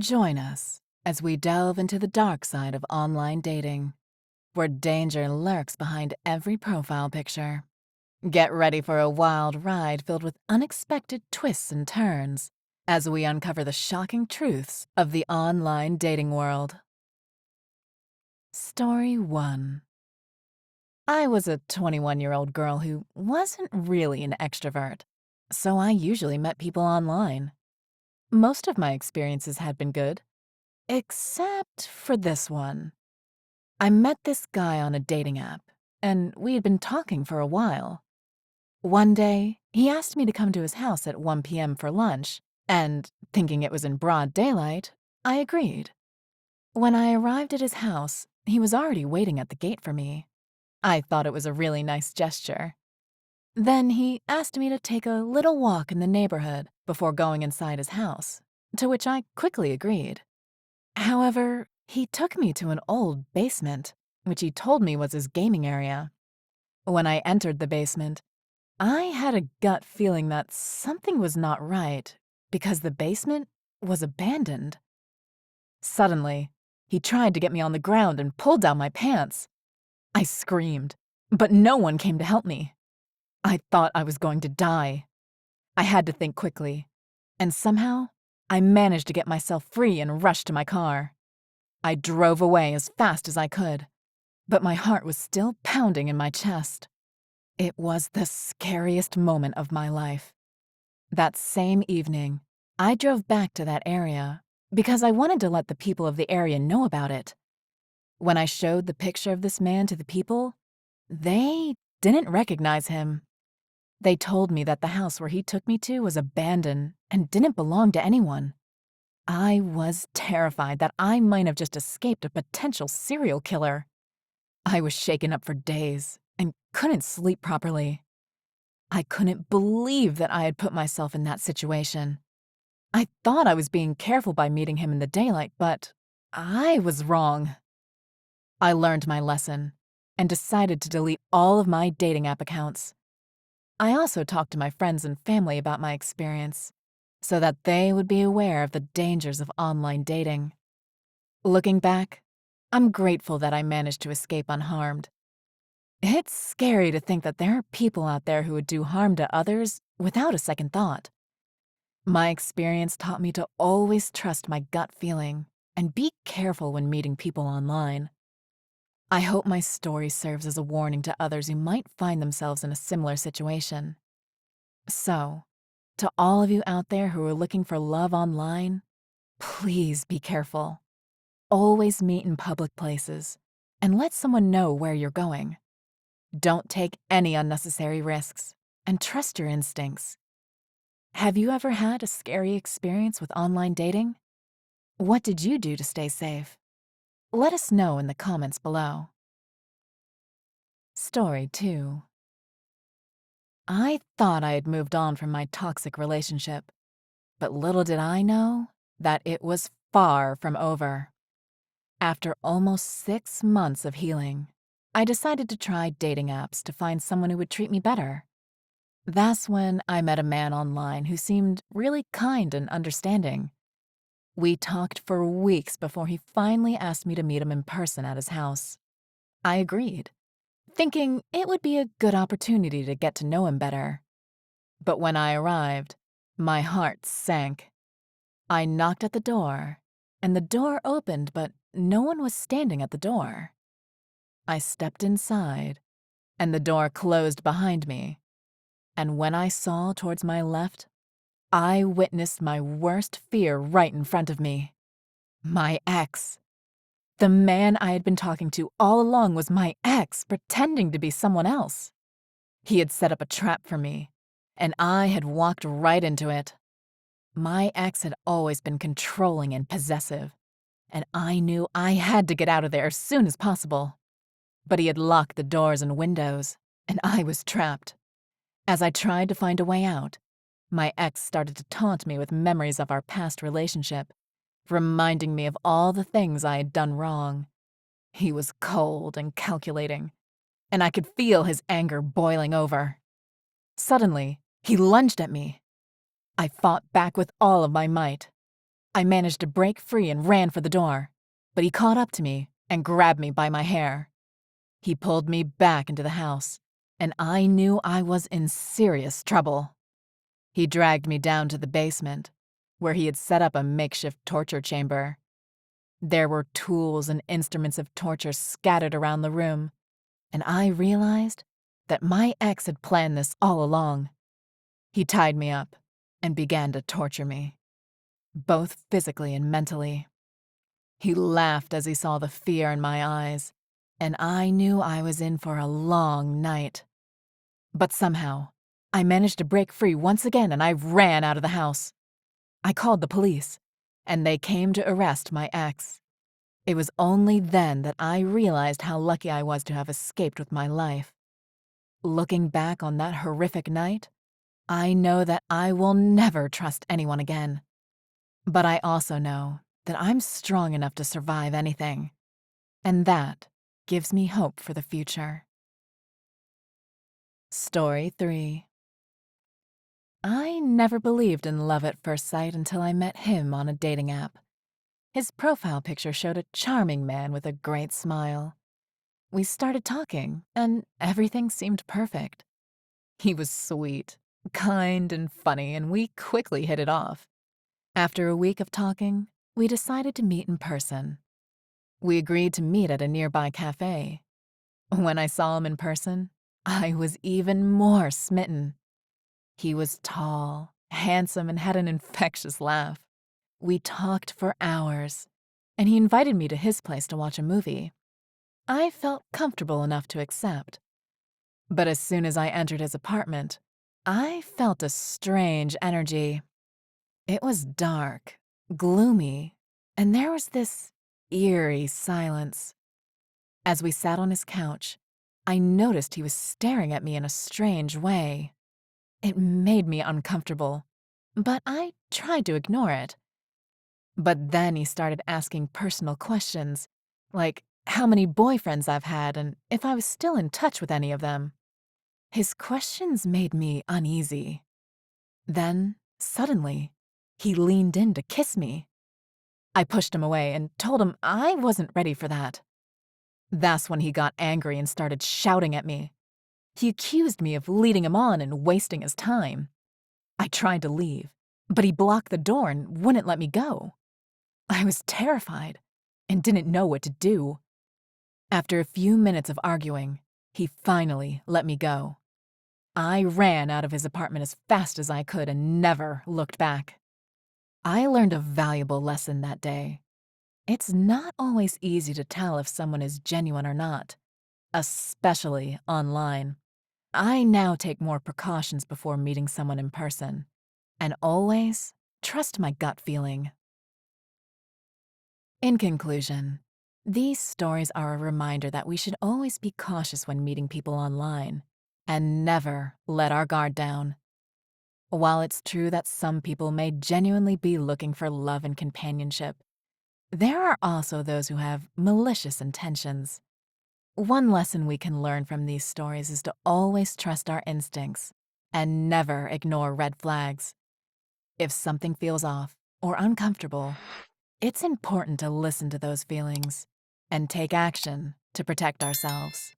Join us as we delve into the dark side of online dating, where danger lurks behind every profile picture. Get ready for a wild ride filled with unexpected twists and turns as we uncover the shocking truths of the online dating world. Story 1. I was a 21-year-old girl who wasn't really an extrovert, so I usually met people online. Most of my experiences had been good, except for this one. I met this guy on a dating app, and we had been talking for a while. One day, he asked me to come to his house at 1 p.m. for lunch, and, thinking it was in broad daylight, I agreed. When I arrived at his house, he was already waiting at the gate for me. I thought it was a really nice gesture. Then he asked me to take a little walk in the neighborhood before going inside his house, to which I quickly agreed. However, he took me to an old basement, which he told me was his gaming area. When I entered the basement, I had a gut feeling that something was not right because the basement was abandoned. Suddenly, he tried to get me on the ground and pulled down my pants. I screamed, but no one came to help me. I thought I was going to die. I had to think quickly, and somehow I managed to get myself free and rush to my car. I drove away as fast as I could, but my heart was still pounding in my chest. It was the scariest moment of my life. That same evening, I drove back to that area because I wanted to let the people of the area know about it. When I showed the picture of this man to the people, they didn't recognize him. They told me that the house where he took me to was abandoned and didn't belong to anyone. I was terrified that I might have just escaped a potential serial killer. I was shaken up for days and couldn't sleep properly. I couldn't believe that I had put myself in that situation. I thought I was being careful by meeting him in the daylight, but I was wrong. I learned my lesson and decided to delete all of my dating app accounts. I also talked to my friends and family about my experience so that they would be aware of the dangers of online dating. Looking back, I'm grateful that I managed to escape unharmed. It's scary to think that there are people out there who would do harm to others without a second thought. My experience taught me to always trust my gut feeling and be careful when meeting people online. I hope my story serves as a warning to others who might find themselves in a similar situation. So, to all of you out there who are looking for love online, please be careful. Always meet in public places and let someone know where you're going. Don't take any unnecessary risks and trust your instincts. Have you ever had a scary experience with online dating? What did you do to stay safe? Let us know in the comments below. Story 2. I thought I had moved on from my toxic relationship, but little did I know that it was far from over. After almost 6 months of healing, I decided to try dating apps to find someone who would treat me better. That's when I met a man online who seemed really kind and understanding. We talked for weeks before he finally asked me to meet him in person at his house. I agreed, thinking it would be a good opportunity to get to know him better. But when I arrived, my heart sank. I knocked at the door, and the door opened, but no one was standing at the door. I stepped inside, and the door closed behind me. And when I saw towards my left, I witnessed my worst fear right in front of me. My ex. The man I had been talking to all along was my ex, pretending to be someone else. He had set up a trap for me, and I had walked right into it. My ex had always been controlling and possessive, and I knew I had to get out of there as soon as possible. But he had locked the doors and windows, and I was trapped. As I tried to find a way out, my ex started to taunt me with memories of our past relationship, reminding me of all the things I had done wrong. He was cold and calculating, and I could feel his anger boiling over. Suddenly, he lunged at me. I fought back with all of my might. I managed to break free and ran for the door, but he caught up to me and grabbed me by my hair. He pulled me back into the house, and I knew I was in serious trouble. He dragged me down to the basement, where he had set up a makeshift torture chamber. There were tools and instruments of torture scattered around the room, and I realized that my ex had planned this all along. He tied me up and began to torture me, both physically and mentally. He laughed as he saw the fear in my eyes, and I knew I was in for a long night. But somehow, I managed to break free once again and I ran out of the house. I called the police, and they came to arrest my ex. It was only then that I realized how lucky I was to have escaped with my life. Looking back on that horrific night, I know that I will never trust anyone again. But I also know that I'm strong enough to survive anything, and that gives me hope for the future. Story 3. I never believed in love at first sight until I met him on a dating app. His profile picture showed a charming man with a great smile. We started talking, and everything seemed perfect. He was sweet, kind, and funny, and we quickly hit it off. After a week of talking, we decided to meet in person. We agreed to meet at a nearby cafe. When I saw him in person, I was even more smitten. He was tall, handsome, and had an infectious laugh. We talked for hours, and he invited me to his place to watch a movie. I felt comfortable enough to accept. But as soon as I entered his apartment, I felt a strange energy. It was dark, gloomy, and there was this eerie silence. As we sat on his couch, I noticed he was staring at me in a strange way. It made me uncomfortable, but I tried to ignore it. But then he started asking personal questions, like how many boyfriends I've had and if I was still in touch with any of them. His questions made me uneasy. Then, suddenly, he leaned in to kiss me. I pushed him away and told him I wasn't ready for that. That's when he got angry and started shouting at me. He accused me of leading him on and wasting his time. I tried to leave, but he blocked the door and wouldn't let me go. I was terrified and didn't know what to do. After a few minutes of arguing, he finally let me go. I ran out of his apartment as fast as I could and never looked back. I learned a valuable lesson that day. It's not always easy to tell if someone is genuine or not, especially online. I now take more precautions before meeting someone in person, and always trust my gut feeling. In conclusion, these stories are a reminder that we should always be cautious when meeting people online and never let our guard down. While it's true that some people may genuinely be looking for love and companionship, there are also those who have malicious intentions. One lesson we can learn from these stories is to always trust our instincts and never ignore red flags. If something feels off or uncomfortable, it's important to listen to those feelings and take action to protect ourselves.